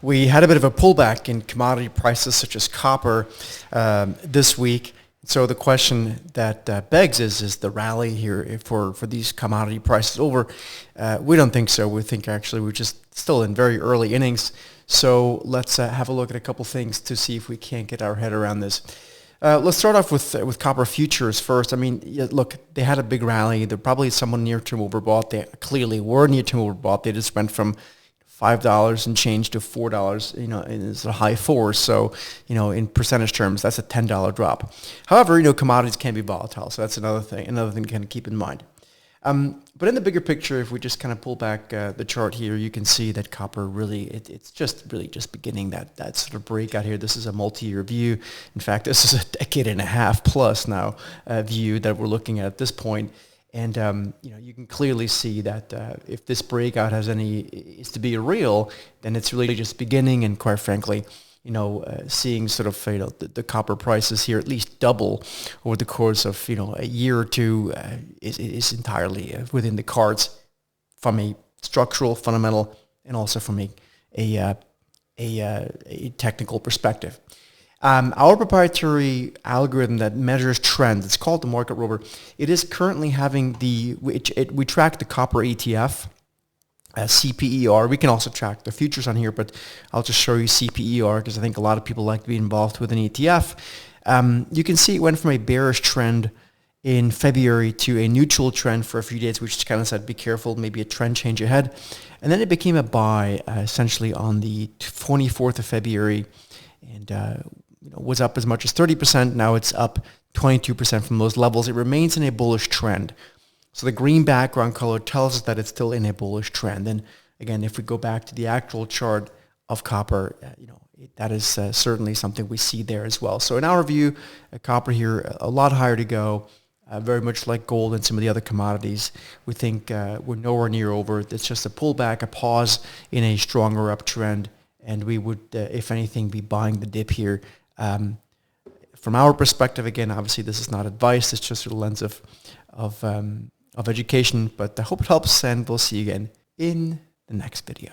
We had a bit of a pullback in commodity prices such as copper this week. So the question that begs is the rally here for these commodity prices over? We don't think so. We think actually we're just still in very early innings. So let's have a look at a couple things to see if we can't get our head around this. Let's start off with copper futures first. I mean, look, they had a big rally. They're probably somewhat near-term overbought. They clearly were near-term overbought. They just went from $5 and change to $4, it's a high fours. So, in percentage terms, that's a $10 drop. However, commodities can be volatile. So that's another thing to kind of keep in mind. But in the bigger picture, if we just kind of pull back the chart here, you can see that copper really, it's just beginning that sort of breakout here. This is a multi-year view. In fact, this is a decade and a half plus now view that we're looking at this point. And, you can clearly see that if this breakout is to be real, then it's really just beginning. And quite frankly, seeing sort of, the copper prices here at least double over the course of, a year or two is entirely within the cards from a structural, fundamental, and also from a technical perspective. Our proprietary algorithm that measures trends, it's called the Market Rover. It is currently having we track the copper ETF, CPER. We can also track the futures on here, but I'll just show you CPER because I think a lot of people like to be involved with an ETF. You can see it went from a bearish trend in February to a neutral trend for a few days, which kind of said, be careful, maybe a trend change ahead. And then it became a buy essentially on the 24th of February and was up as much as 30%. Now it's up 22% from those levels. It remains in a bullish trend. So the green background color tells us that it's still in a bullish trend. And again, if we go back to the actual chart of copper, that is certainly something we see there as well. So in our view, copper here, a lot higher to go, very much like gold and some of the other commodities. We think we're nowhere near over. It's just a pullback, a pause in a stronger uptrend. And we would, if anything, be buying the dip here. From our perspective, again, obviously this is not advice. It's just through the lens of education. But I hope it helps, and we'll see you again in the next video.